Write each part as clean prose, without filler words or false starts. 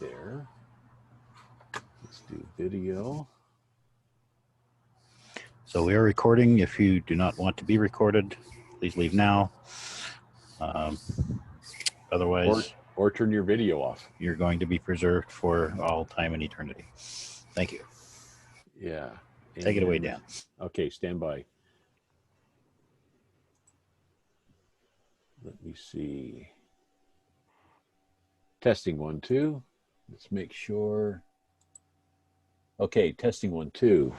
there. Let's do video. So we are recording. If you do not want to be recorded, please leave now. Otherwise, or turn your video off. You're going to be preserved for all time and eternity. Thank you. Yeah. Take it away, Dan. Okay, stand by. Let me see. Testing 1, 2. Let's make sure. Okay, testing 1, 2.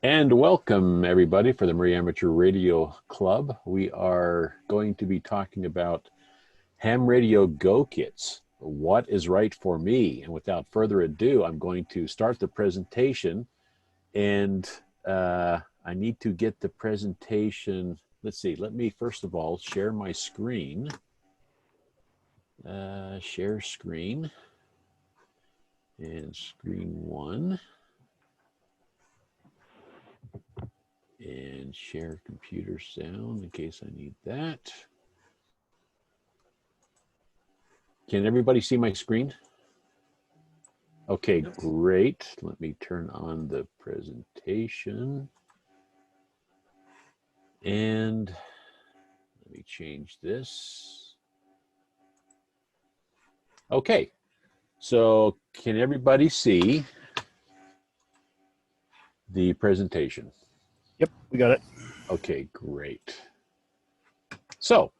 And welcome everybody for the Marie Amateur Radio Club. We are going to be talking about ham radio go kits. What is right for me? And without further ado, I'm going to start the presentation. And I need to get the presentation. Let's see. Let me first of all share my screen. Share screen. And screen 1. And share computer sound in case I need that. Can everybody see my screen? Okay, great. Let me turn on the presentation. And let me change this. Okay, so can everybody see the presentation? Yep, we got it. Okay, great. So,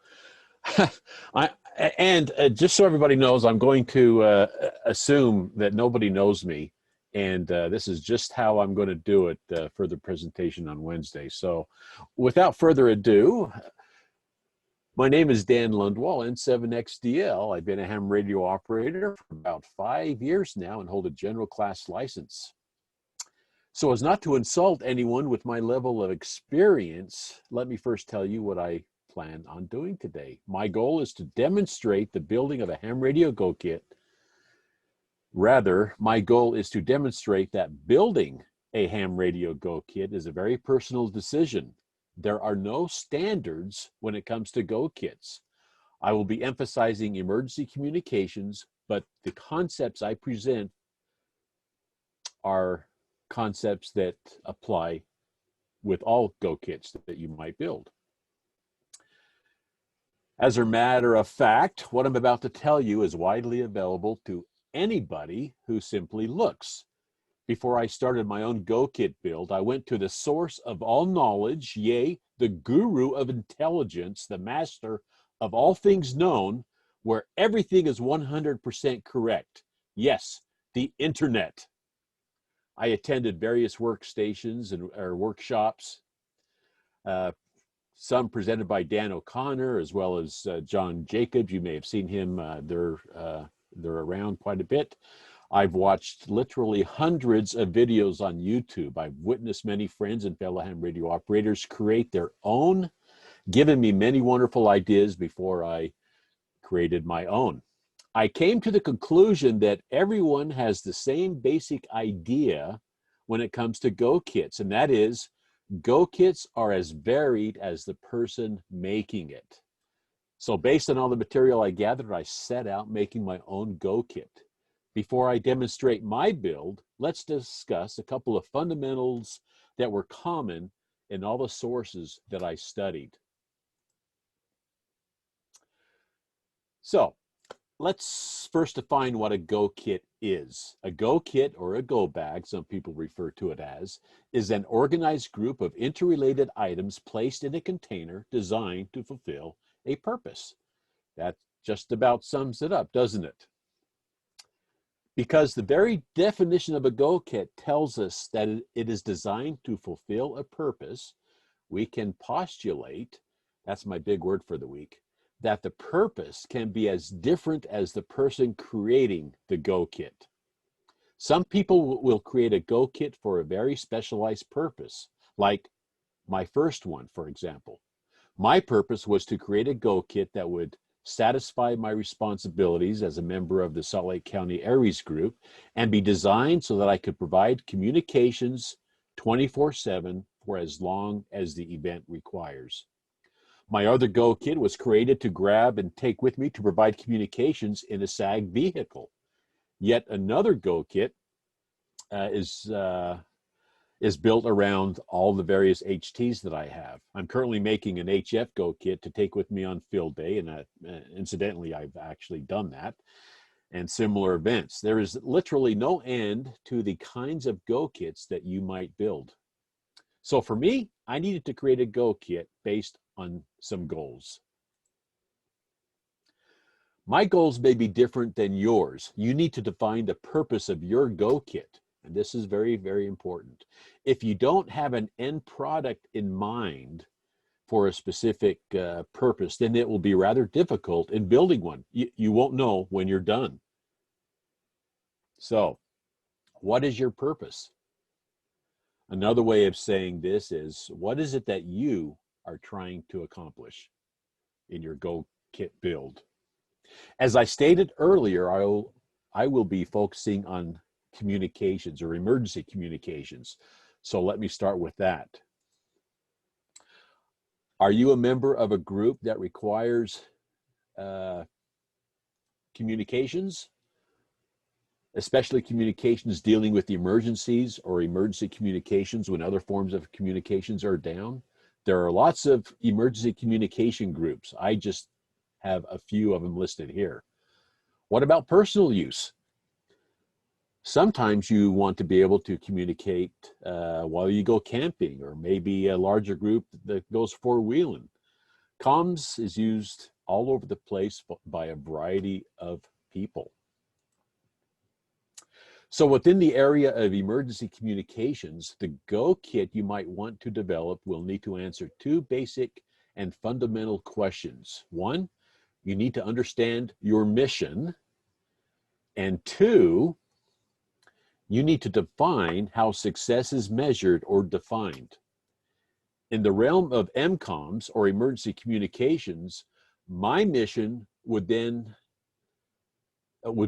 just so everybody knows, I'm going to assume that nobody knows me, and this is just how I'm going to do it for the presentation on Wednesday. So, without further ado, my name is Dan Lundwall, N7XDL. I've been a ham radio operator for about 5 years now and hold a general class license. So as not to insult anyone with my level of experience, let me first tell you what I plan on doing today. My goal is to demonstrate the building of a ham radio go kit. Rather, my goal is to demonstrate that building a ham radio go kit is a very personal decision. There are no standards when it comes to go kits. I will be emphasizing emergency communications, but the concepts I present are concepts that apply with all go kits that you might build. As a matter of fact, what I'm about to tell you is widely available to anybody who simply looks. Before I started my own go kit build, I went to the source of all knowledge, yea, the guru of intelligence, the master of all things known, where everything is 100% correct. Yes, the internet. I attended various workstations or workshops, some presented by Dan O'Connor, as well as John Jacobs. You may have seen him. They're around quite a bit. I've watched literally hundreds of videos on YouTube. I've witnessed many friends and fellow ham radio operators create their own, given me many wonderful ideas before I created my own. I came to the conclusion that everyone has the same basic idea when it comes to go kits, and that is go kits are as varied as the person making it. So based on all the material I gathered, I set out making my own go kit. Before I demonstrate my build, let's discuss a couple of fundamentals that were common in all the sources that I studied. So, let's first define what a go kit is. A go kit, or a go bag, some people refer to it as, is an organized group of interrelated items placed in a container designed to fulfill a purpose. That just about sums it up, doesn't it? Because the very definition of a go kit tells us that it is designed to fulfill a purpose, we can postulate, that's my big word for the week, that the purpose can be as different as the person creating the go kit. Some people will create a go kit for a very specialized purpose, like my first one, for example. My purpose was to create a go kit that would satisfy my responsibilities as a member of the Salt Lake County ARES group and be designed so that I could provide communications 24/7 for as long as the event requires. My other Go kit was created to grab and take with me to provide communications in a SAG vehicle. Yet another Go kit is built around all the various HTs that I have. I'm currently making an HF Go kit to take with me on field day, and incidentally, I've actually done that, and similar events. There is literally no end to the kinds of Go kits that you might build. So for me, I needed to create a Go kit based on some goals. My goals may be different than yours. You need to define the purpose of your Go kit. And this is very, very important. If you don't have an end product in mind for a specific purpose, then it will be rather difficult in building one. You won't know when you're done. So, what is your purpose? Another way of saying this is, what is it that you are trying to accomplish in your Go kit build? As I stated earlier, I will be focusing on communications or emergency communications. So let me start with that. Are you a member of a group that requires communications, especially communications dealing with the emergencies or emergency communications when other forms of communications are down? There are lots of emergency communication groups. I just have a few of them listed here. What about personal use? Sometimes you want to be able to communicate while you go camping, or maybe a larger group that goes four-wheeling. Comms is used all over the place by a variety of people. So within the area of emergency communications, the Go kit you might want to develop will need to answer two basic and fundamental questions. One, you need to understand your mission. And two, you need to define how success is measured or defined. In the realm of MCOMs or emergency communications, my mission would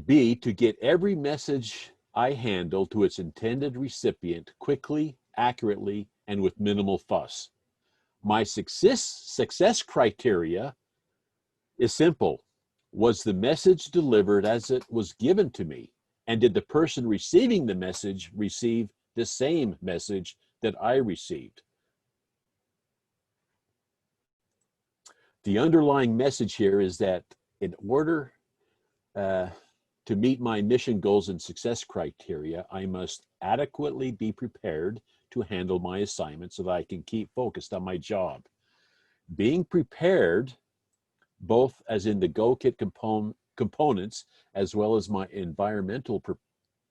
be to get every message I handle to its intended recipient quickly, accurately, and with minimal fuss. My success criteria is simple. Was the message delivered as it was given to me? And did the person receiving the message receive the same message that I received? The underlying message here is that in order to meet my mission goals and success criteria, I must adequately be prepared to handle my assignment so that I can keep focused on my job. Being prepared, both as in the Go kit components as well as my environmental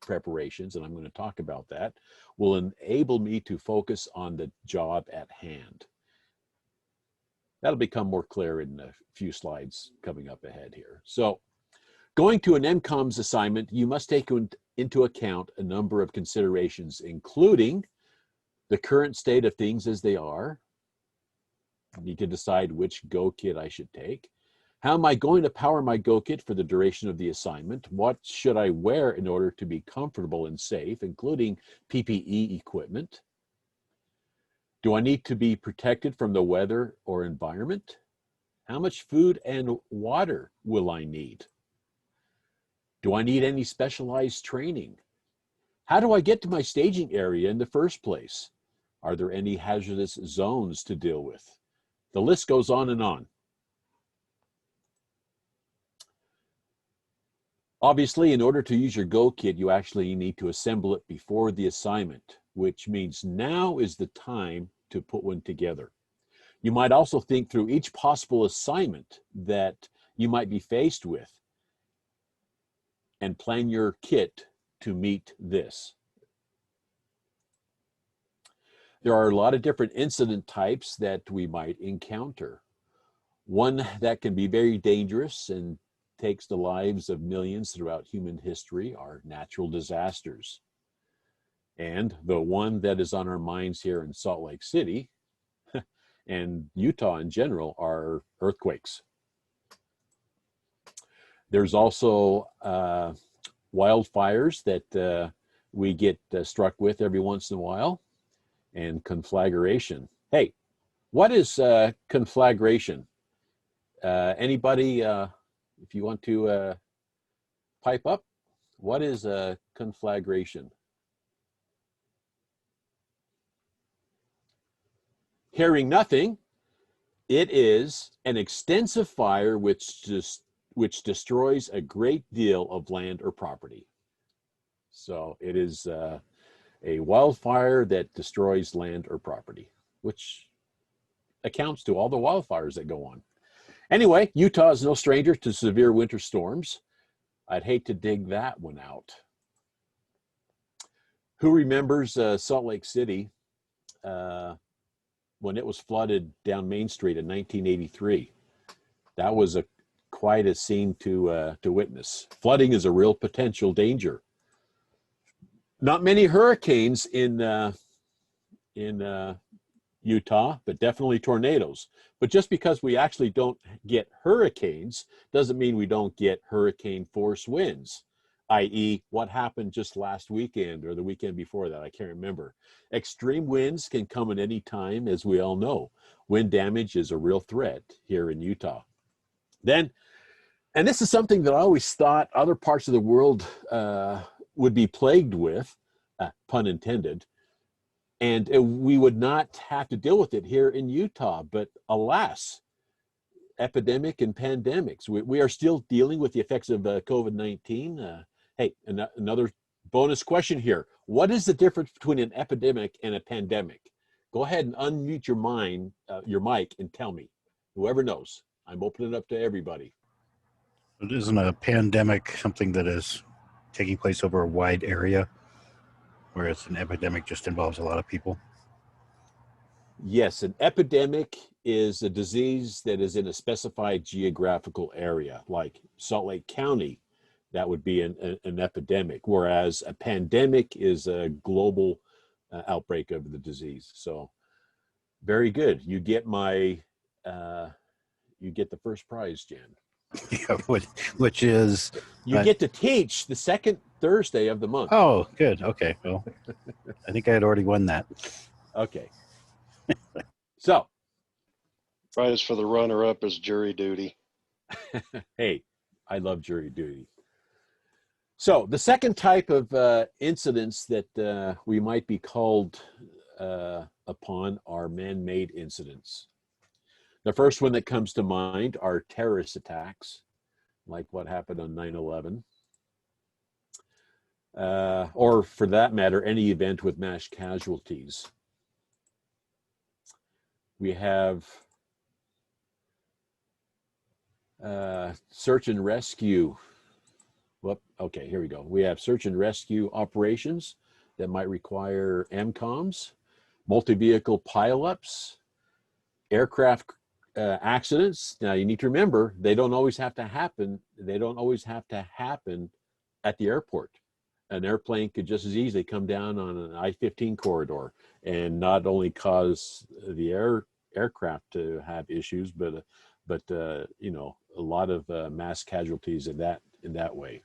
preparations, and I'm going to talk about that, will enable me to focus on the job at hand. That'll become more clear in a few slides coming up ahead here. So, going to an MCOMS assignment, you must take into account a number of considerations, including the current state of things as they are. I need to decide which Go kit I should take. How am I going to power my Go kit for the duration of the assignment? What should I wear in order to be comfortable and safe, including PPE equipment? Do I need to be protected from the weather or environment? How much food and water will I need? Do I need any specialized training? How do I get to my staging area in the first place? Are there any hazardous zones to deal with? The list goes on and on. Obviously, in order to use your Go kit, you actually need to assemble it before the assignment, which means now is the time to put one together. You might also think through each possible assignment that you might be faced with and plan your kit to meet this. There are a lot of different incident types that we might encounter. One that can be very dangerous and takes the lives of millions throughout human history are natural disasters. And the one that is on our minds here in Salt Lake City and Utah in general are earthquakes. There's also wildfires that we get struck with every once in a while. and conflagration. Hey, what is conflagration? Anybody, if you want to pipe up, what is conflagration? Hearing nothing, it is an extensive fire which destroys a great deal of land or property. So it is a wildfire that destroys land or property, which accounts to all the wildfires that go on. Anyway, Utah is no stranger to severe winter storms. I'd hate to dig that one out. Who remembers Salt Lake City when it was flooded down Main Street in 1983? That was quite a scene to witness. Flooding is a real potential danger. Not many hurricanes in Utah, but definitely tornadoes. But just because we actually don't get hurricanes doesn't mean we don't get hurricane force winds, i.e. what happened just last weekend or the weekend before that, I can't remember. Extreme winds can come at any time, as we all know. Wind damage is a real threat here in Utah. Then, and this is something that I always thought other parts of the world would be plagued with, pun intended, and we would not have to deal with it here in Utah. But alas, epidemic and pandemics. We are still dealing with the effects of COVID-19. Hey, another bonus question here. What is the difference between an epidemic and a pandemic? Go ahead and unmute your mic and tell me. Whoever knows. I'm opening it up to everybody. It isn't a pandemic something that is taking place over a wide area, whereas an epidemic just involves a lot of people? Yes, an epidemic is a disease that is in a specified geographical area, like Salt Lake County. That would be an epidemic, whereas a pandemic is a global outbreak of the disease. So very good. You get you get the first prize, Jen. Yeah, which is... You get to teach the second Thursday of the month. Oh, good. Okay. Well, I think I had already won that. Okay. So. Prize for the runner-up is jury duty. Hey, I love jury duty. So the second type of incidents that we might be called upon are man-made incidents. The first one that comes to mind are terrorist attacks, like what happened on 9/11. Or for that matter, any event with mass casualties. We have search and rescue. Well, okay, here we go. We have search and rescue operations that might require MCOMs, multi-vehicle pileups, aircraft accidents. Now you need to remember, they don't always have to happen. They don't always have to happen at the airport. An airplane could just as easily come down on an I-15 corridor and not only cause the aircraft to have issues, but you know, a lot of mass casualties in that way.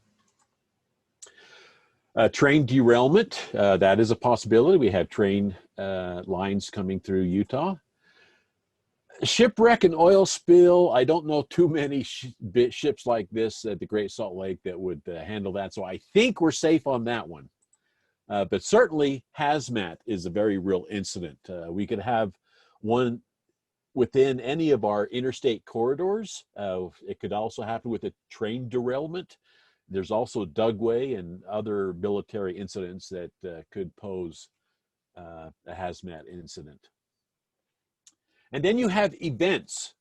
Train derailment, that is a possibility. We have train lines coming through Utah. Shipwreck and oil spill, I don't know too many ships like this at the Great Salt Lake that would handle that, so I think we're safe on that one. But certainly hazmat is a very real incident. We could have one within any of our interstate corridors. It could also happen with a train derailment. There's also dugway and other military incidents that could pose a hazmat incident. And then you have events.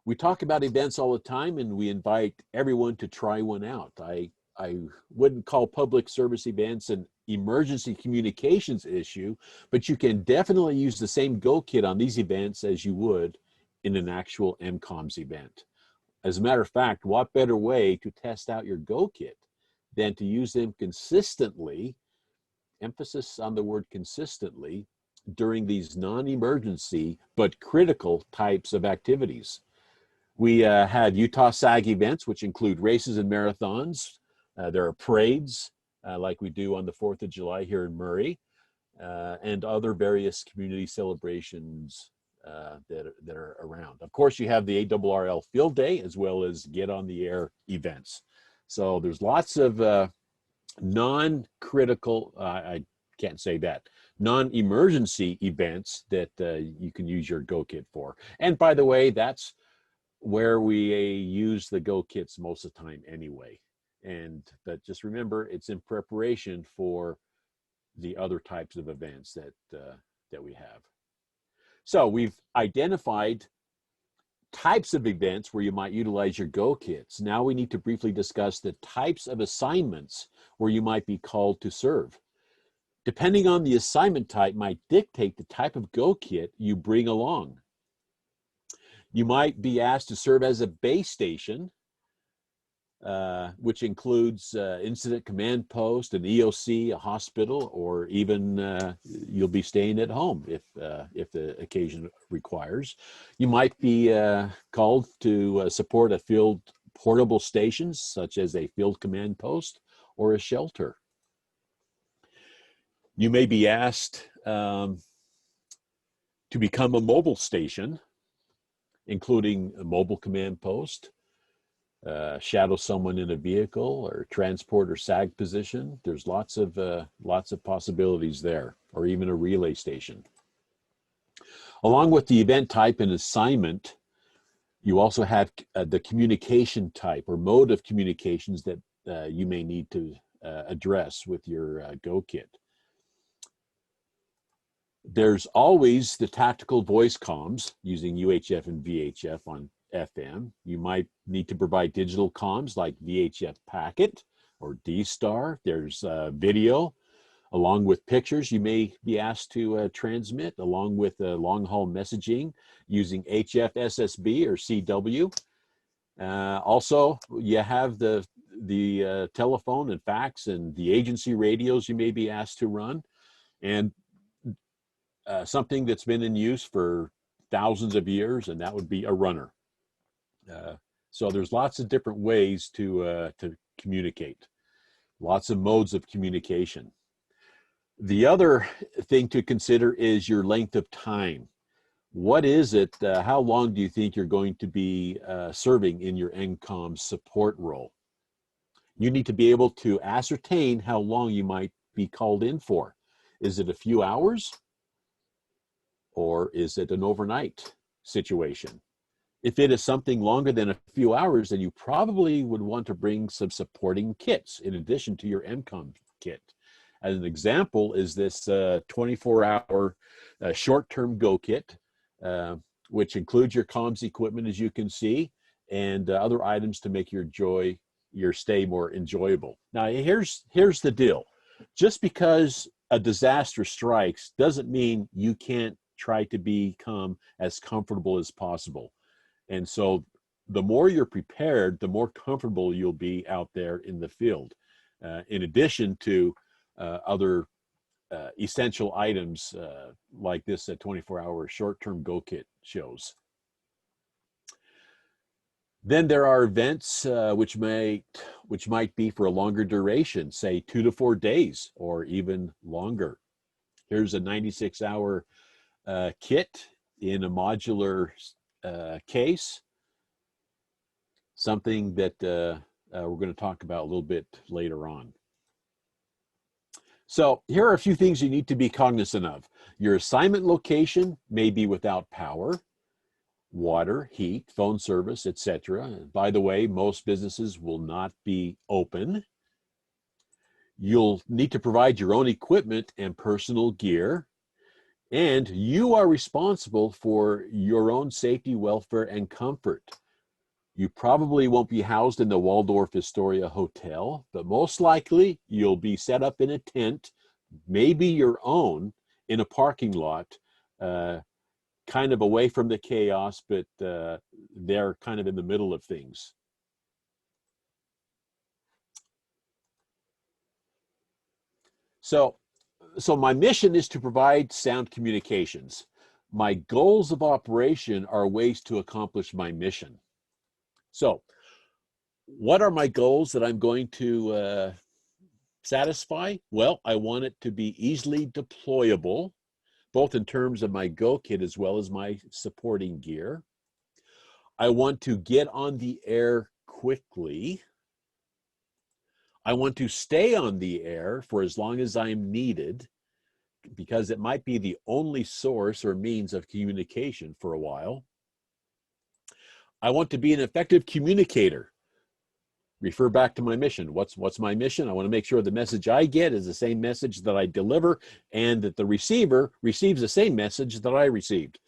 We talk about events all the time, and we invite everyone to try one out. I wouldn't call public service events an emergency communications issue, but you can definitely use the same Go kit on these events as you would in an actual MCOMS event. As a matter of fact, what better way to test out your Go kit than to use them consistently, emphasis on the word consistently, during these non-emergency but critical types of activities. We have Utah SAG events, which include races and marathons. There are parades, like we do on the 4th of July here in Murray. and other various community celebrations that are around. Of course, you have the ARRL Field Day as well as Get on the Air events. So there's lots of non-critical, I can't say that, non-emergency events that you can use your Go Kit for. And by the way, that's where we use the Go Kits most of the time anyway. But just remember, it's in preparation for the other types of events that we have. So we've identified types of events where you might utilize your Go Kits. Now we need to briefly discuss the types of assignments where you might be called to serve. Depending on the assignment type might dictate the type of Go Kit you bring along. You might be asked to serve as a base station, which includes incident command post, an EOC, a hospital, or even you'll be staying at home if the occasion requires. You might be called to support a field portable station, such as a field command post or a shelter. You may be asked to become a mobile station, including a mobile command post, shadow someone in a vehicle, or transport or SAG position. There's lots of possibilities there, or even a relay station. Along with the event type and assignment, you also have the communication type or mode of communications that you may need to address with your Go Kit. There's always the tactical voice comms using UHF and VHF on FM. You might need to provide digital comms like VHF packet or D-Star. There's video along with pictures you may be asked to transmit, along with long-haul messaging using HF SSB or CW. Also, you have the telephone and fax and the agency radios you may be asked to run, and something that's been in use for thousands of years, and that would be a runner. So there's lots of different ways to communicate, lots of modes of communication. The other thing to consider is your length of time. What is it, how long do you think you're going to be serving in your NCOM support role? You need to be able to ascertain how long you might be called in for. Is it a few hours? Or is it an overnight situation? If it is something longer than a few hours, then you probably would want to bring some supporting kits in addition to your MCOM kit. As an example is this 24-hour short-term Go Kit, which includes your comms equipment, as you can see, and other items to make your stay more enjoyable. Now, here's the deal. Just because a disaster strikes doesn't mean you can't try to become as comfortable as possible. And so the more you're prepared, the more comfortable you'll be out there in the field, in addition to other essential items like this 24-hour short-term Go Kit shows. Then there are events which might be for a longer duration, say 2 to 4 days or even longer. Here's a 96-hour kit in a modular case, something that we're going to talk about a little bit later on. So here are a few things you need to be cognizant of. Your assignment location may be without power, water, heat, phone service, etc. By the way, most businesses will not be open. You'll need to provide your own equipment and personal gear, and you are responsible for your own safety, welfare, and comfort. You probably won't be housed in the Waldorf Astoria Hotel, but most likely you'll be set up in a tent, maybe your own, in a parking lot, kind of away from the chaos, but they're kind of in the middle of things. So my mission is to provide sound communications. My goals of operation are ways to accomplish my mission. So what are my goals that I'm going to satisfy? Well, I want it to be easily deployable, both in terms of my Go kit as well as my supporting gear. I want to get on the air quickly. I want to stay on the air for as long as I'm needed, because it might be the only source or means of communication for a while. I want to be an effective communicator. Refer back to my mission. What's my mission? I want to make sure the message I get is the same message that I deliver, and that the receiver receives the same message that I received.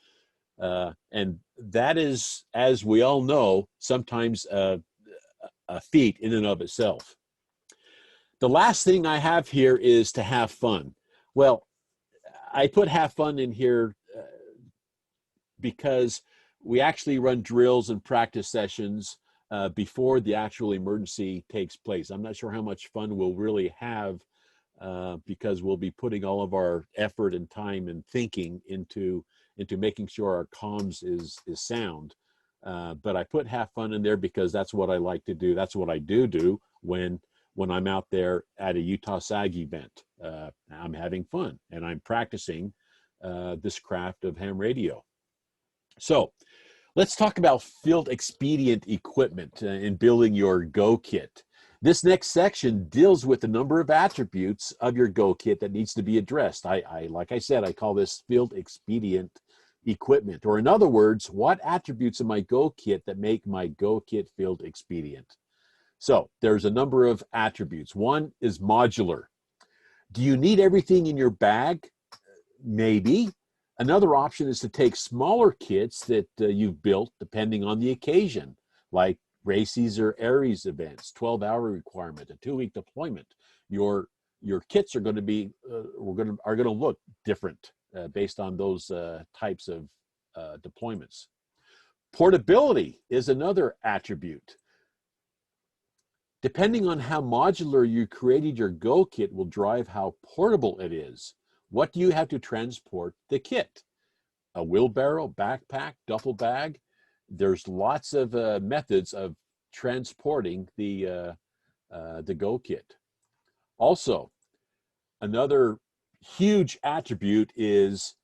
And that is, as we all know, sometimes a feat in and of itself. The last thing I have here is to have fun. Well, I put have fun in here because we actually run drills and practice sessions before the actual emergency takes place. I'm not sure how much fun we'll really have because we'll be putting all of our effort and time and thinking into making sure our comms is sound. But I put have fun in there because that's what I like to do. That's what I do when I'm out there at a Utah SAG event. I'm having fun and I'm practicing this craft of ham radio. So let's talk about field expedient equipment in building your Go kit. This next section deals with a number of attributes of your Go kit that needs to be addressed. Like I said, I call this field expedient equipment, or in other words, what attributes of my Go kit that make my Go kit field expedient. So there's a number of attributes. One is modular. Do you need everything in your bag? Maybe. Another option is to take smaller kits that you've built depending on the occasion, like RACES or ARES events, 12-hour requirement, a 2-week deployment. Your kits are going to be are going to look different based on those types of deployments. Portability is another attribute. Depending on how modular you created your Go kit will drive how portable it is. What do you have to transport the kit? A wheelbarrow, backpack, duffel bag? There's lots of methods of transporting the Go kit. Also, another huge attribute is,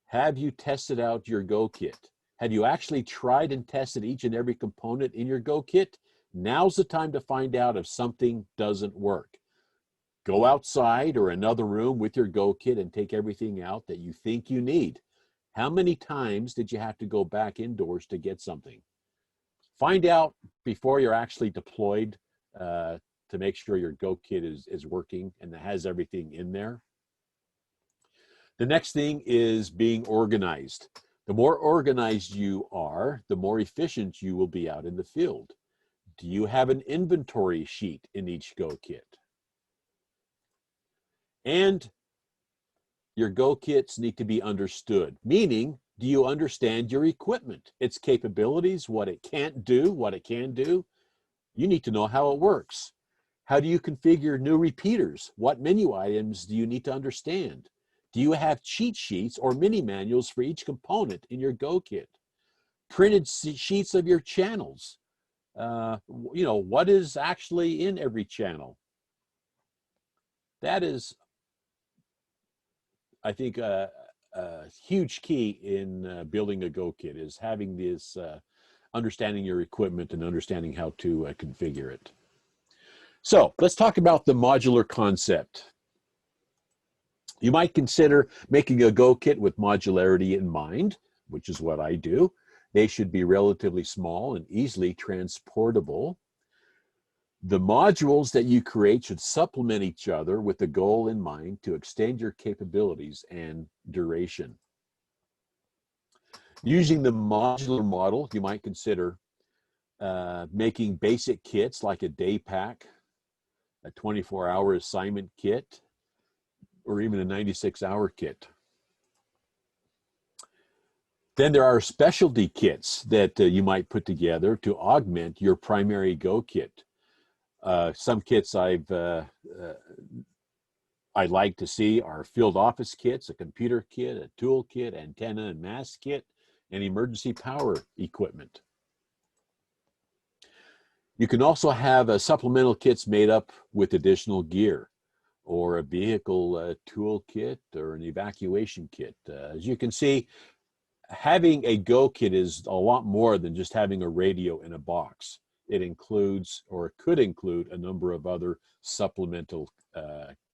have you tested out your Go kit? Have you actually tried and tested each and every component in your Go kit? Now's the time to find out if something doesn't work. Go outside or another room with your Go kit and take everything out that you think you need. How many times did you have to go back indoors to get something? Find out before you're actually deployed to make sure your Go kit is working and has everything in there. The next thing is being organized. The more organized you are, the more efficient you will be out in the field. Do you have an inventory sheet in each Go kit? And your Go kits need to be understood, meaning, do you understand your equipment, its capabilities, what it can't do, what it can do? You need to know how it works. How do you configure new repeaters? What menu items do you need to understand? Do you have cheat sheets or mini manuals for each component in your Go kit? Printed sheets of your channels. You know, what is actually in every channel? That is, I think, a huge key in building a Go kit, is having this understanding your equipment and understanding how to configure it. So let's talk about the modular concept. You might consider making a Go kit with modularity in mind, which is what I do. They should be relatively small and easily transportable. The modules that you create should supplement each other with the goal in mind to extend your capabilities and duration. Using the modular model, you might consider making basic kits like a day pack, a 24-hour assignment kit, or even a 96-hour kit. Then there are specialty kits that you might put together to augment your primary Go kit. Some kits I'd like to see are field office kits, a computer kit, a tool kit, antenna and mast kit, and emergency power equipment. You can also have supplemental kits made up with additional gear, or a vehicle tool kit, or an evacuation kit. As you can see, having a Go kit is a lot more than just having a radio in a box. It includes, or it could include, a number of other supplemental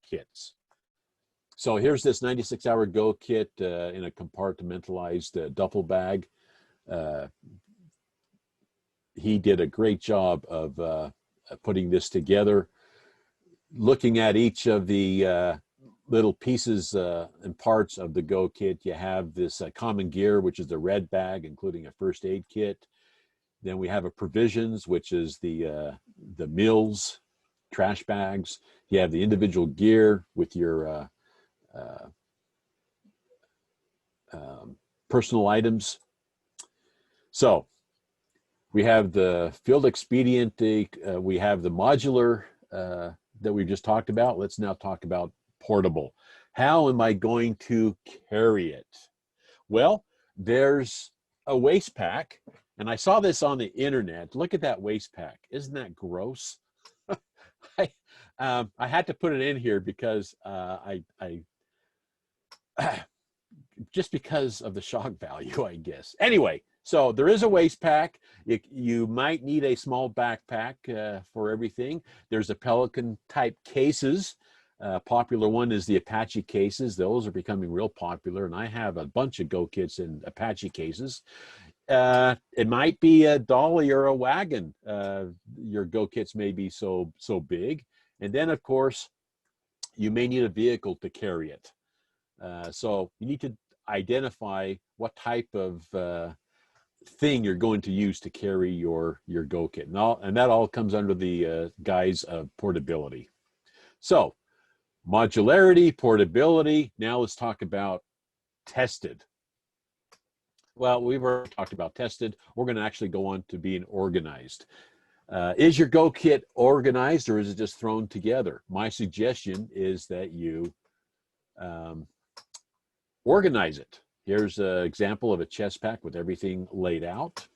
kits. So here's this 96-hour Go kit in a compartmentalized duffel bag. He did a great job of putting this together. Looking at each of the little pieces and parts of the Go kit, you have this common gear, which is the red bag, including a first aid kit. Then we have a provisions, which is the meals, trash bags. You have the individual gear with your personal items. So we have the field expedient, we have the modular that we just talked about. Let's now talk about portable. How am I going to carry it? Well, there's a waste pack, and I saw this on the internet. Look at that waste pack. Isn't that gross? I had to put it in here because I just because of the shock value, I guess. Anyway, so there is a waste pack. You might need a small backpack for everything. There's a Pelican type cases. Popular one is the Apache cases. Those are becoming real popular, and I have a bunch of Go kits in Apache cases. It might be a dolly or a wagon. Your Go kits may be so big. And then, of course, you may need a vehicle to carry it. So you need to identify what type of thing you're going to use to carry your Go kit. And that all comes under the guise of portability. So modularity, portability. Now let's talk about tested. Well, we've already talked about tested. We're going to actually go on to being organized. Is your Go kit organized, or is it just thrown together? My suggestion is that you organize it. Here's an example of a chest pack with everything laid out.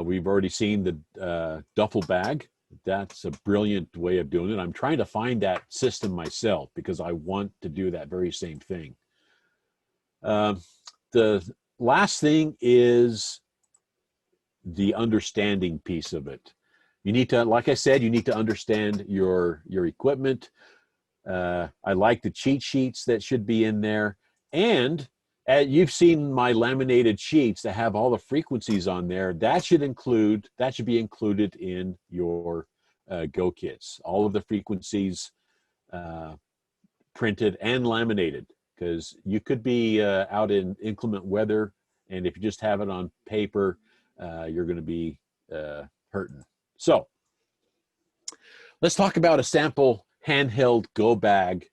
We've already seen the duffel bag. That's a brilliant way of doing it. I'm trying to find that system myself because I want to do that very same thing. The last thing is the understanding piece of it. You need to, like I said, you need to understand your equipment. I like the cheat sheets that should be in there. And you've seen my laminated sheets that have all the frequencies on there. That should be included in your Go kits. All of the frequencies printed and laminated, because you could be out in inclement weather, and if you just have it on paper, you're going to be hurting. So let's talk about a sample handheld Go bag.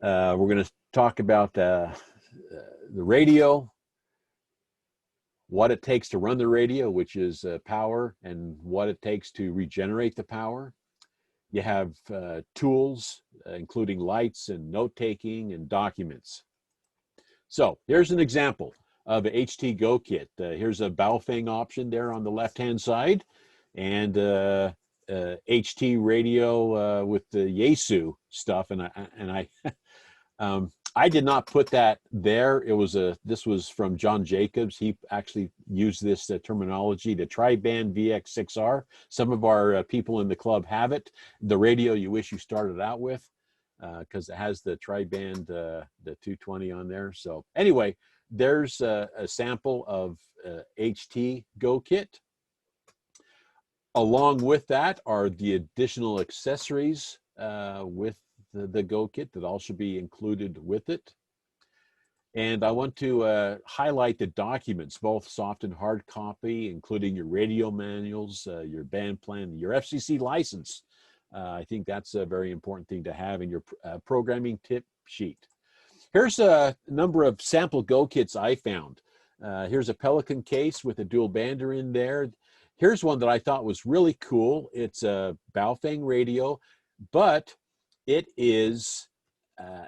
We're going to talk about the radio, what it takes to run the radio, which is power, and what it takes to regenerate the power. You have tools, including lights and note-taking and documents. So here's an example of a HT Go kit. Here's a Baofeng option there on the left-hand side, and HT radio with the Yaesu stuff, and I did not put that there. This was from John Jacobs. He actually used this terminology, the Tri-Band VX6R. Some of our people in the club have it. The radio you wish you started out with, because it has the Tri-Band, the 220 on there. So anyway, there's a sample of HT Go kit. Along with that are the additional accessories with the Go kit that all should be included with it. And I want to highlight the documents, both soft and hard copy, including your radio manuals, your band plan, your FCC license. I think that's a very important thing to have in your programming tip sheet. Here's a number of sample Go kits I found. Here's a Pelican case with a dual bander in there. Here's one that I thought was really cool. It's a Baofeng radio, but it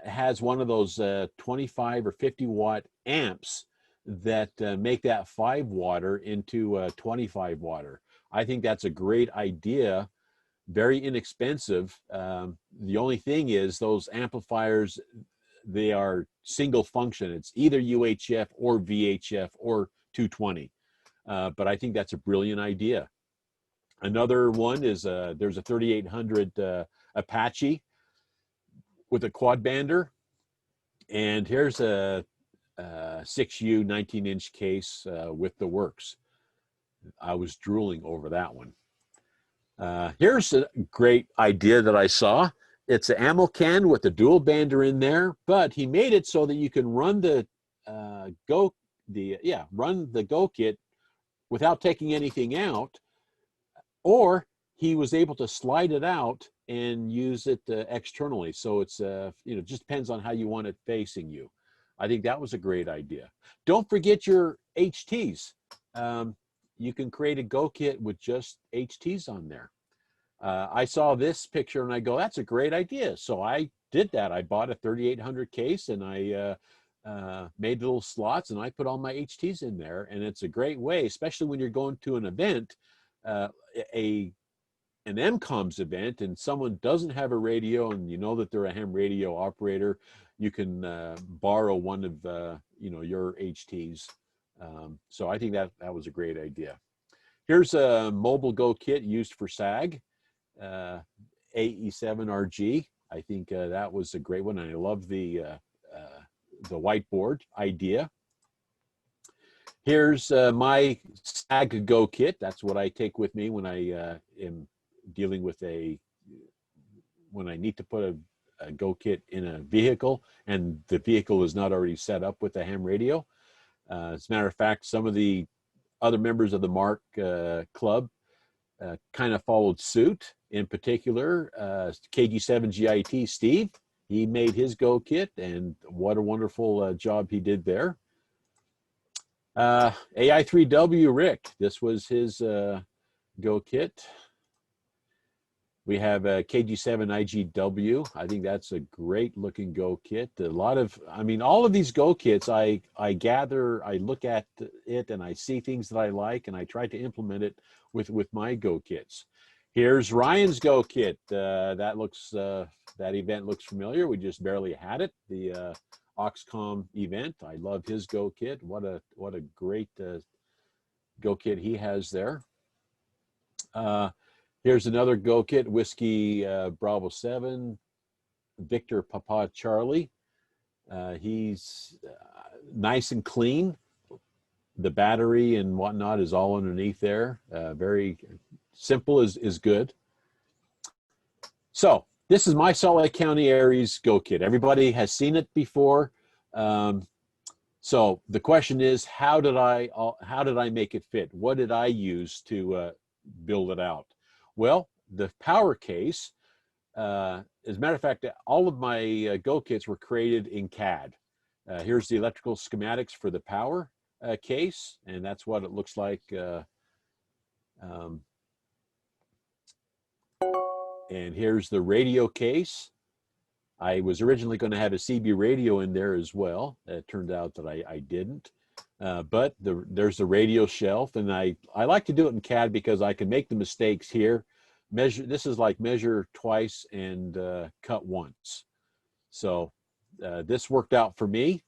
has one of those 25 or 50 watt amps that make that 5 water into 25 water. I think that's a great idea, very inexpensive. The only thing is those amplifiers, they are single function. It's either UHF or VHF or 220. But I think that's a brilliant idea. Another one is there's a 3800 Apache with a quad bander. And here's a 6U 19-inch case with the works. I was drooling over that one. Here's a great idea that I saw. It's an ammo can with a dual bander in there, but he made it so that you can run the Go kit without taking anything out, or he was able to slide it out and use it externally. So it's just depends on how you want it facing you. I think that was a great idea. Don't forget your HTs. You can create a Go kit with just HTs on there. I saw this picture and I go, that's a great idea. So I did that. I bought a 3800 case and I made little slots and I put all my HTs in there. And it's a great way, especially when you're going to an event, an MCOMS event, and someone doesn't have a radio and you know that they're a ham radio operator, you can borrow one of your HTs. So I think that was a great idea. Here's a mobile Go kit used for SAG, AE7RG. I think that was a great one. And I love the whiteboard idea. Here's my SAG Go kit. That's what I take with me when I am dealing with when I need to put a Go kit in a vehicle and the vehicle is not already set up with a ham radio. As a matter of fact, some of the other members of the MARC club kind of followed suit. In particular, KG7GIT Steve, he made his Go kit, and what a wonderful job he did there. AI3W Rick, this was his Go kit. We have a KG7IGW. I think that's a great looking Go kit. A lot of, all of these Go kits, I gather, I look at it and I see things that I like and I try to implement it with my Go kits. Here's Ryan's Go kit. That event looks familiar. We just barely had it. The Oxcom event. I love his Go kit. What a great Go kit he has there. Here's another Go kit, Whiskey Bravo 7, Victor Papa Charlie. He's nice and clean. The battery and whatnot is all underneath there. Very simple is good. So this is my Salt Lake County ARES Go kit. Everybody has seen it before. So the question is, how did I make it fit? What did I use to build it out? Well, the power case, as a matter of fact, all of my Go kits were created in CAD. Here's the electrical schematics for the power case, and that's what it looks like. And here's the radio case. I was originally going to have a CB radio in there as well. It turned out that I didn't. But there's the radio shelf, and I like to do it in CAD because I can make the mistakes here. This is like measure twice and cut once. So this worked out for me.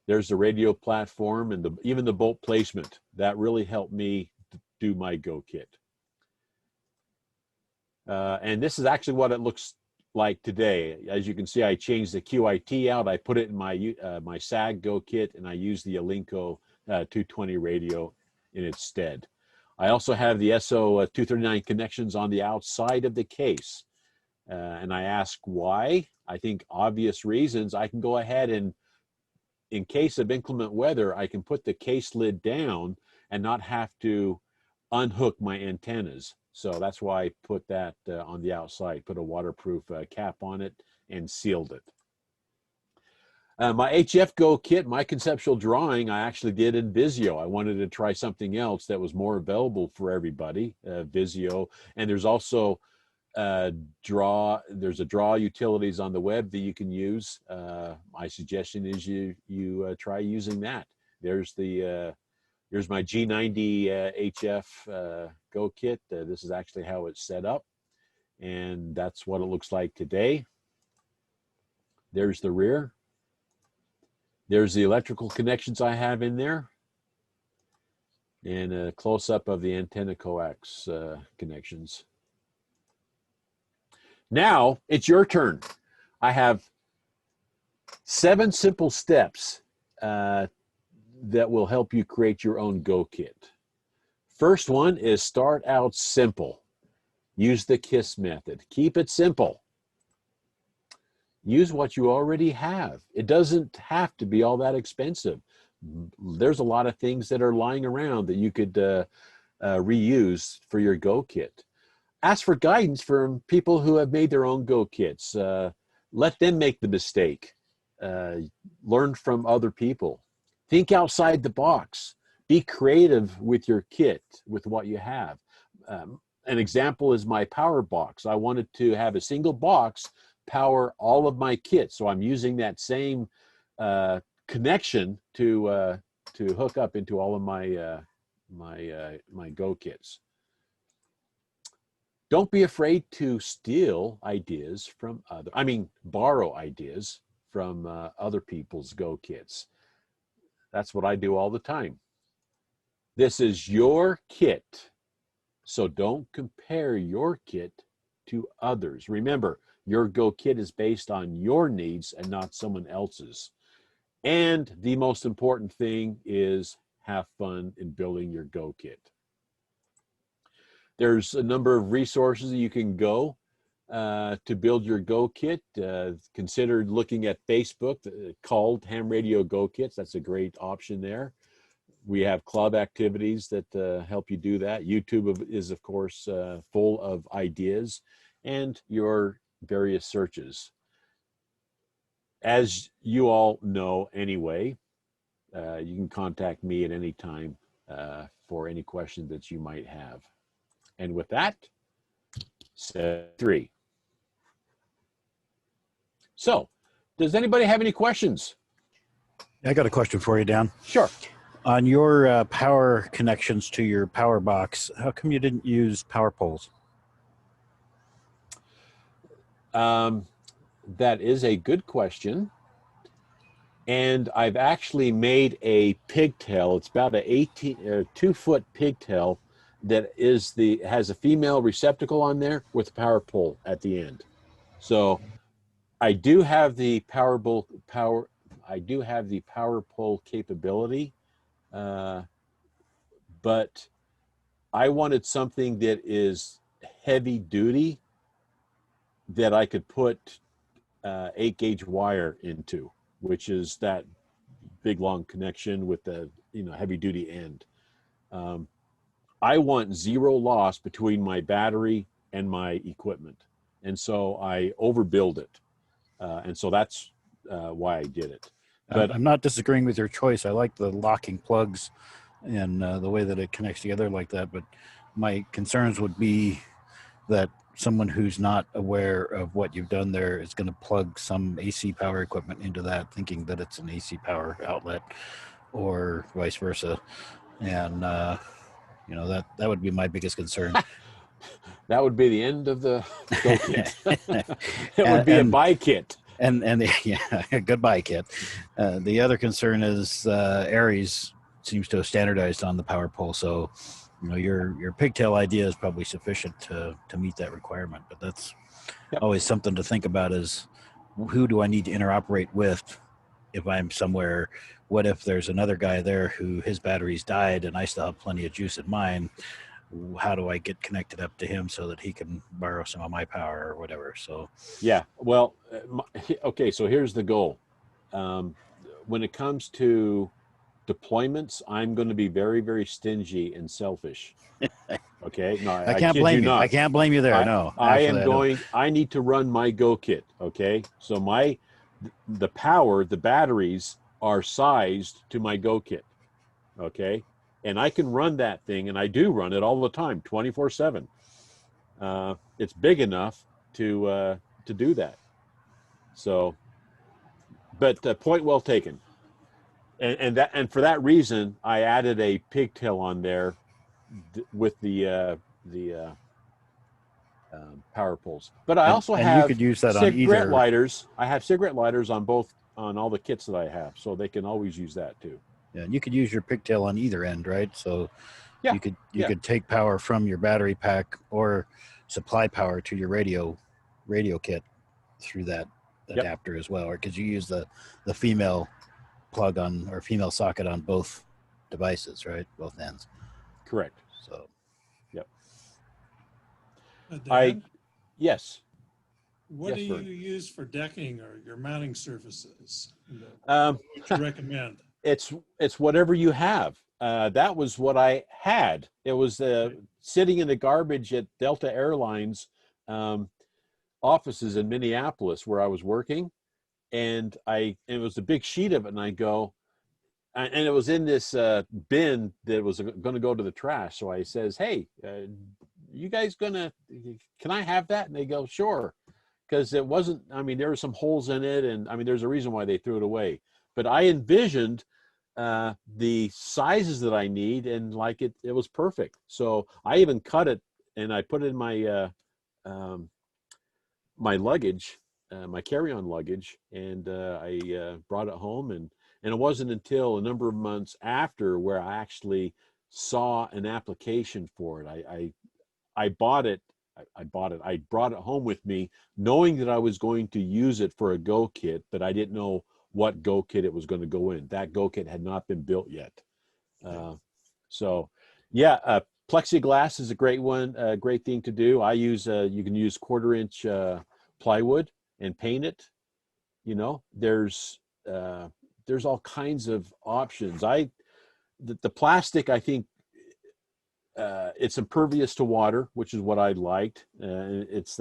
There's the radio platform and even the bolt placement. That really helped me do my Go kit. And this is actually what it looks like today. As you can see, I changed the QIT out. I put it in my SAG Go kit, and I used the SLCo 220 radio in its stead. I also have the SO 239 connections on the outside of the case. And I ask why. I think obvious reasons. I can go ahead and, in case of inclement weather, I can put the case lid down and not have to unhook my antennas. So that's why I put that on the outside, put a waterproof cap on it and sealed it. My HF Go kit, my conceptual drawing, I actually did in Visio. I wanted to try something else that was more available for everybody, Visio. And there's also draw utilities on the web that you can use. My suggestion is you try using that. There's the Here's my G90 HF Go kit. This is actually how it's set up, and that's what it looks like today. There's the rear. There's the electrical connections I have in there, and a close-up of the antenna coax connections. Now it's your turn. I have 7 simple steps that will help you create your own Go kit. First one is start out simple. Use the KISS method. Keep it simple. Use what you already have. It doesn't have to be all that expensive. There's a lot of things that are lying around that you could reuse for your Go kit. Ask for guidance from people who have made their own Go kits. Let them make the mistake. Learn from other people. Think outside the box. Be creative with your kit, with what you have. An example is my power box. I wanted to have a single box power all of my kits, so I'm using that same connection to hook up into all of my my Go kits. Don't be afraid to steal ideas from borrow ideas from other people's Go kits. That's what I do all the time. This is your kit, so don't compare your kit to others. Remember, your Go kit is based on your needs and not someone else's. And the most important thing is have fun in building your Go kit. There's a number of resources that you can go to build your Go kit. Consider looking at Facebook called Ham Radio Go Kits. That's a great option there. We have club activities that help you do that. YouTube is, of course, full of ideas, and your various searches. As you all know anyway, you can contact me at any time for any question that you might have. And with that, step 3. So, does anybody have any questions? I got a question for you, Dan. Sure. On your power connections to your power box, how come you didn't use power poles? That is a good question. And I've actually made a pigtail. It's about a 2-foot pigtail that has a female receptacle on there with a power pole at the end. So I do have the power pole capability, but I wanted something that is heavy duty that I could put 8-gauge wire into, which is that big long connection with the heavy duty end. I want zero loss between my battery and my equipment, and so I overbuild it, and so that's why I did it. But I'm not disagreeing with your choice. I like the locking plugs and the way that it connects together like that, but my concerns would be that someone who's not aware of what you've done there is going to plug some AC power equipment into that, thinking that it's an AC power outlet, or vice versa, and that would be my biggest concern. That would be the end of the Go kit. It would be a buy kit. Goodbye kit. The other concern is ARES seems to have standardized on the power pole, so your pigtail idea is probably sufficient to meet that requirement. But that's always something to think about: is who do I need to interoperate with if I'm somewhere? What if there's another guy there who his battery's died and I still have plenty of juice in mine? How do I get connected up to him so that he can borrow some of my power or whatever? So yeah, well, okay, so here's the goal. When it comes to deployments, I'm going to be very, very stingy and selfish. Okay, no, I can't blame you. I can't blame you there. I need to run my Go kit. Okay, so the batteries are sized to my Go kit. Okay, and I can run that thing, and I do run it all the time, 24/7. It's big enough to do that. So, but point well taken. And for that reason, I added a pigtail on there with the power poles. But I also And you have could use that on cigarette either. lighters. I have cigarette lighters on all the kits that I have, so they can always use that too. Yeah, and you could use your pigtail on either end, right? So Yeah, you could take power from your battery pack or supply power to your radio kit through that adapter as well, or because you use the female plug on or female socket on both devices, right? Both ends. correct. So, yep. Dan, Yes. what Yes, do Vern. you use for decking or your mounting surfaces? Um, What you recommend? it's whatever you have. That was what I had. It was sitting in the garbage at Delta Airlines offices in Minneapolis where I was working, and it was a big sheet of it, and I go, and it was in this bin that was going to go to the trash. So I says, "Hey, you guys can I have that?" And they go, "Sure," because it wasn't. I mean, there were some holes in it, and I mean, there's a reason why they threw it away. But I envisioned the sizes that I need, and like it was perfect. So I even cut it and I put it in my my luggage, my carry-on luggage, and I brought it home. And it wasn't until a number of months after where I actually saw an application for it. I bought it. I bought it. I brought it home with me, knowing that I was going to use it for a Go kit, but I didn't know what Go kit it was going to go in. That Go kit had not been built yet. So, yeah, plexiglass is a great one, a great thing to do. I use, you can use 1/4-inch plywood and paint it. You know, there's all kinds of options. The plastic, I think, it's impervious to water, which is what I liked. It's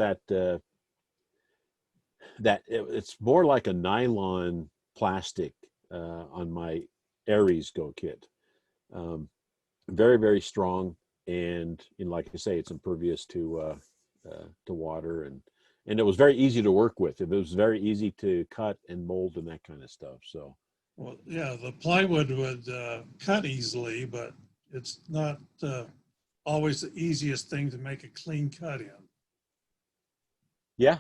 it's more like a nylon plastic on my Ares Go kit. Very, very strong, and like I say, it's impervious to water, and it was very easy to work with. It was very easy to cut and mold and that kind of stuff. So, Well, yeah, the plywood would cut easily, but it's not always the easiest thing to make a clean cut in. yeah.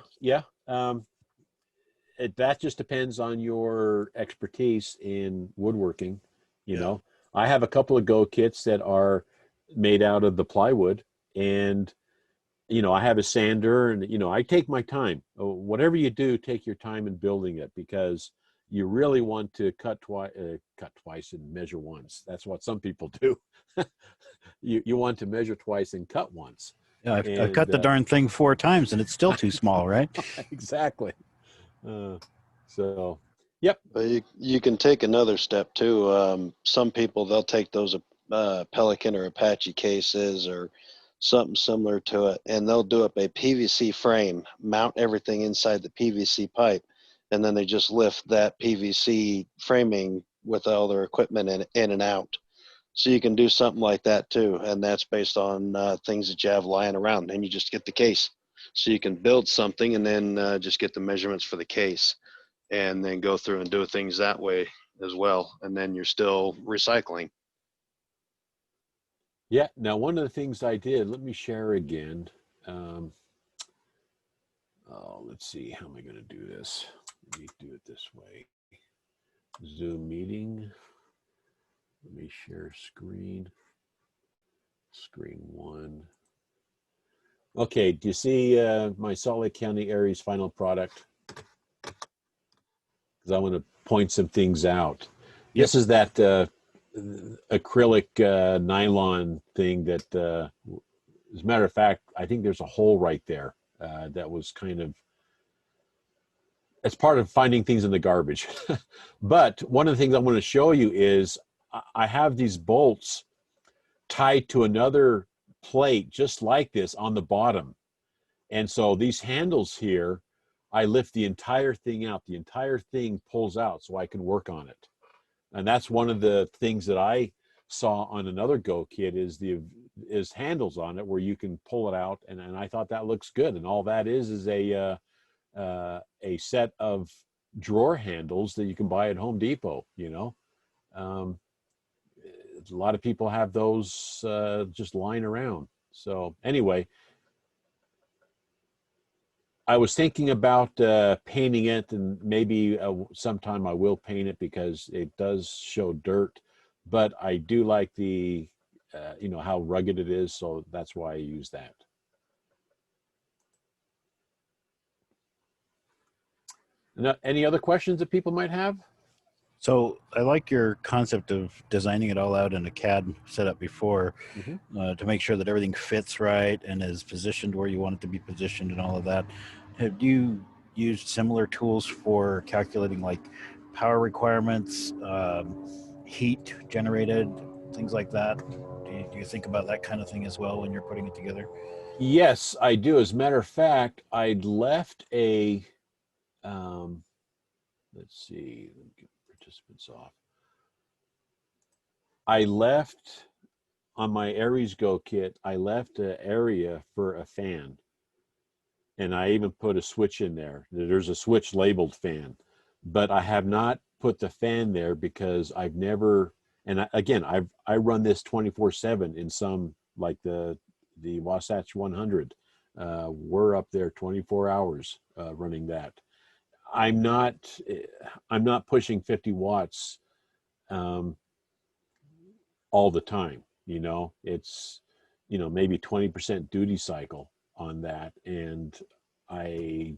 That just depends on your expertise in woodworking. You know, I have a couple of Go kits that are made out of the plywood, and I have a sander, and I take my time. Whatever you do, take your time in building it, because you really want to cut twice and measure once. That's what some people do. You want to measure twice and cut once. Yeah, I've cut the darn thing 4 times and it's still too small, right? Exactly. So, yep. You can take another step too. Some people, they'll take those Pelican or Apache cases or something similar to it, and they'll do up a PVC frame, mount everything inside the PVC pipe, and then they just lift that PVC framing with all their equipment in and out. So you can do something like that too, and that's based on things that you have lying around, and you just get the case. So you can build something and then just get the measurements for the case, and then go through and do things that way as well, and then you're still recycling. Yeah. Now, one of the things I did, let me share again. Let's see, how am I going to do this? Let me do it this way. Zoom meeting. Let me share screen. Screen 1. Okay, do you see my Salt Lake County Ares final product? Because I want to point some things out. Yep. This is that acrylic nylon thing that, as a matter of fact, I think there's a hole right there that was kind of, it's part of finding things in the garbage. But one of the things I want to show you is I have these bolts tied to another plate just like this on the bottom. And so these handles here, I lift the entire thing out. The entire thing pulls out so I can work on it. And that's one of the things that I saw on another Go kit is handles on it where you can pull it out. And I thought that looks good. And all that is a set of drawer handles that you can buy at Home Depot, Um, a lot of people have those just lying around. So anyway, I was thinking about painting it, and maybe sometime I will paint it because it does show dirt, but I do like the, you know, how rugged it is. So that's why I use that. Any other questions that people might have? So I like your concept of designing it all out in a CAD setup before to make sure that everything fits right and is positioned where you want it to be positioned and all of that. Have you used similar tools for calculating like power requirements, heat generated, things like that? Do you think about that kind of thing as well when you're putting it together? Yes, I do. As a matter of fact, I'd left a, let's see, let me get participants off. I left on my Ares Go kit, I left an area for a fan. And I even put a switch in there. There's a switch labeled fan, but I have not put the fan there because I've never, and again, I run this 24/7 in some, like the Wasatch 100. We're up there 24 hours running that. I'm not pushing 50 watts all the time. You know, it's, you know, maybe 20% duty cycle on that, and I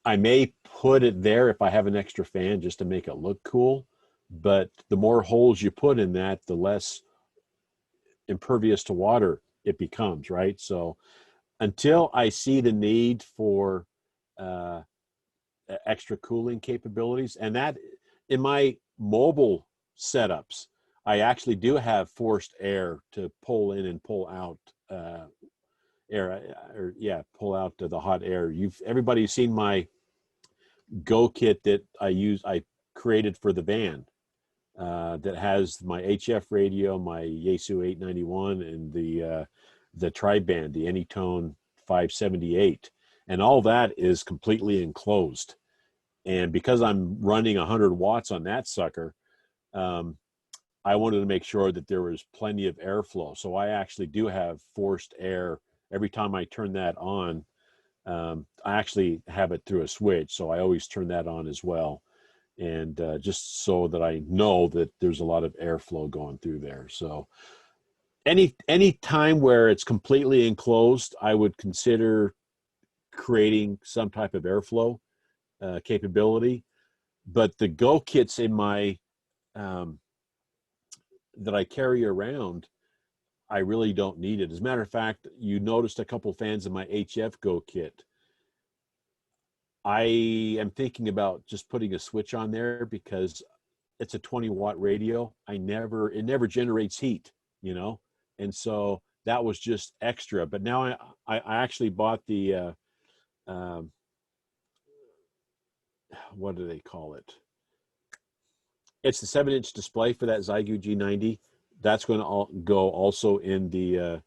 may put it there if I have an extra fan just to make it look cool, but the more holes you put in that, the less impervious to water it becomes, right? So until I see the need for uh, extra cooling capabilities, and that in my mobile setups, I actually do have forced air to pull in and pull out air, or yeah, pull out the hot air. Everybody's seen my Go kit that I created for the van that has my HF radio, my Yaesu 891, and the tri-band, the Anytone 578, and all that is completely enclosed. And because I'm running 100 watts on that sucker, I wanted to make sure that there was plenty of airflow. So I actually do have forced air every time I turn that on. I actually have it through a switch, so I always turn that on as well. And just so that I know that there's a lot of airflow going through there. So any time where it's completely enclosed, I would consider creating some type of airflow capability. But the Go kits in my that I carry around, I really don't need it. As a matter of fact, you noticed a couple fans in my HF Go kit. I am thinking about just putting a switch on there because it's a 20-watt radio. It never generates heat, you know? And so that was just extra. But now I actually bought the, what do they call it? It's the 7-inch display for that Zygu G90. That's going to go also in the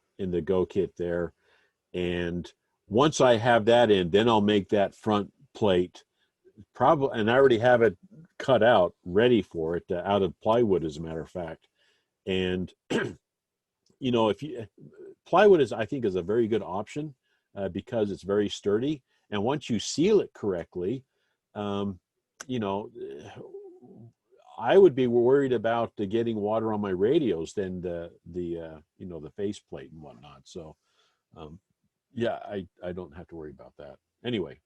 Go kit there. And once I have that in, then I'll make that front plate probably, and I already have it cut out ready for it out of plywood, as a matter of fact. And you know, plywood is, I think, is a very good option because it's very sturdy, and once you seal it correctly, you know, I would be worried about getting water on my radios than the you know, the faceplate and whatnot. So yeah, I don't have to worry about that. Anyway,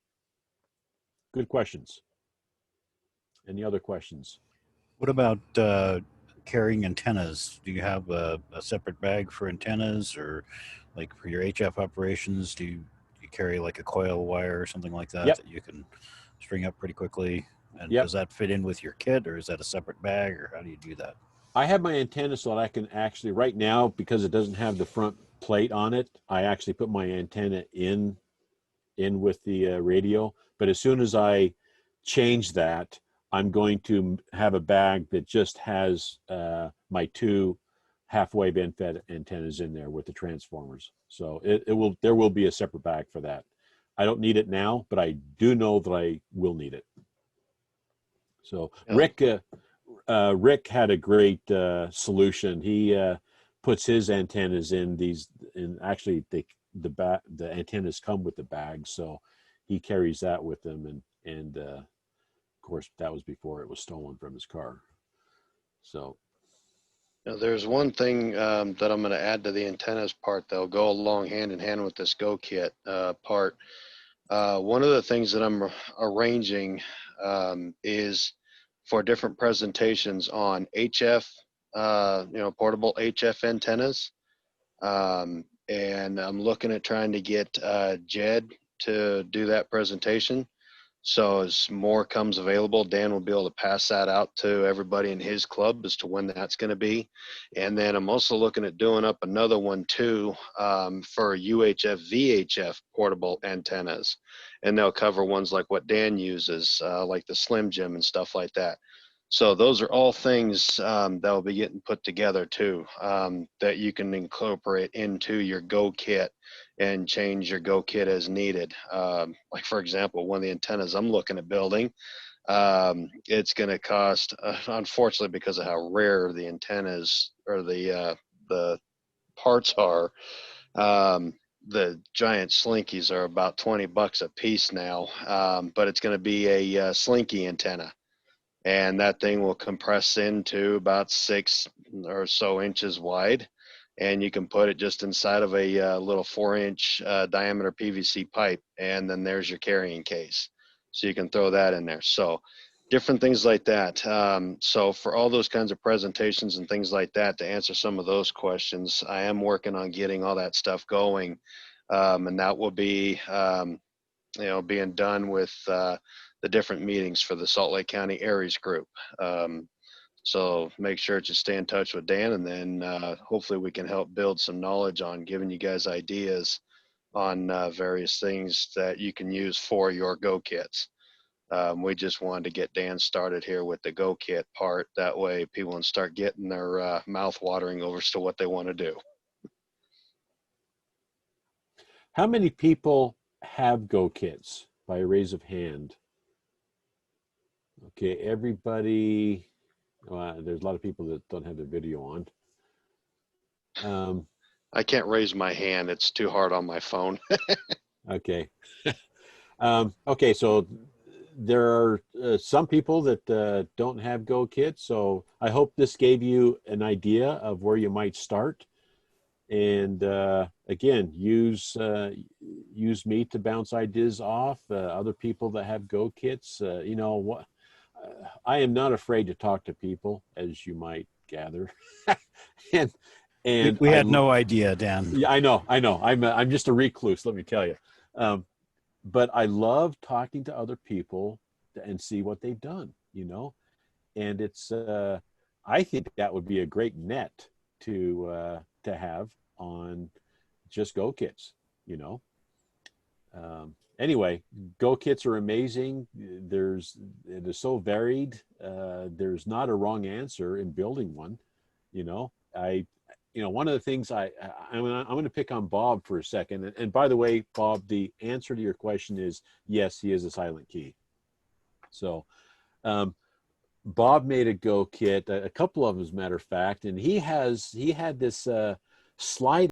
good questions. Any other questions? What about carrying antennas? Do you have a separate bag for antennas, or like for your HF operations, do you carry like a coil wire or something like that that you can string up pretty quickly? And does that fit in with your kit, or is that a separate bag, or how do you do that? I have my antenna so that I can actually, right now, because it doesn't have the front plate on it, I actually put my antenna in with the radio. But as soon as I change that, I'm going to have a bag that just has my 2 half-wave end-fed antennas in there with the transformers. So there will be a separate bag for that. I don't need it now, but I do know that I will need it. So Rick, Rick had a great solution. He puts his antennas in these, and actually the antennas come with the bag, so he carries that with him, and of course that was before it was stolen from his car. So Now, there's one thing that I'm going to add to the antennas part that'll go along hand in hand with this Go Kit part. One of the things that I'm arranging is for different presentations on HF, portable HF antennas. And I'm looking at trying to get Jed to do that presentation. So as more comes available, Dan will be able to pass that out to everybody in his club as to when that's going to be. And then I'm also looking at doing up another one too for UHF, VHF portable antennas. And they'll cover ones like what Dan uses, like the Slim Jim and stuff like that. So those are all things that will be getting put together too, that you can incorporate into your Go Kit and change your Go Kit as needed. Like for example, one of the antennas I'm looking at building, it's going to cost, unfortunately, because of how rare the antennas or the parts are, the giant slinkies are about $20 a piece now, but it's going to be a slinky antenna. And that thing will compress into about 6 or so inches wide. And you can put it just inside of a little 4-inch diameter PVC pipe. And then there's your carrying case. So you can throw that in there. So different things like that. So for all those kinds of presentations and things like that, to answer some of those questions, I am working on getting all that stuff going. And that will be, being done with the different meetings for the Salt Lake County ARES group. So make sure to stay in touch with Dan, and then hopefully we can help build some knowledge on giving you guys ideas on various things that you can use for your Go Kits. We just wanted to get Dan started here with the Go Kit part. That way people can start getting their mouth watering over to what they want to do. how many people have Go Kits by a raise of hand? Okay, everybody. There's a lot of people that don't have their video on. I can't raise my hand. It's too hard on my phone. Okay. Okay, so there are some people that don't have Go Kits, so I hope this gave you an idea of where you might start. And again, use me to bounce ideas off other people that have Go Kits. What? I am not afraid to talk to people, as you might gather. and we had no idea, Dan. Yeah, I know. I'm just a recluse, let me tell you. But I love talking to other people and see what they've done, and it's, I think that would be a great net to have on just Go Kits, Anyway, Go Kits are amazing. It is so varied. There's not a wrong answer in building one. One of the things I'm going to pick on Bob for a second. And by the way, Bob, the answer to your question is yes, he is a silent key. So, Bob made a Go Kit, a couple of them, as a matter of fact, and he had this slide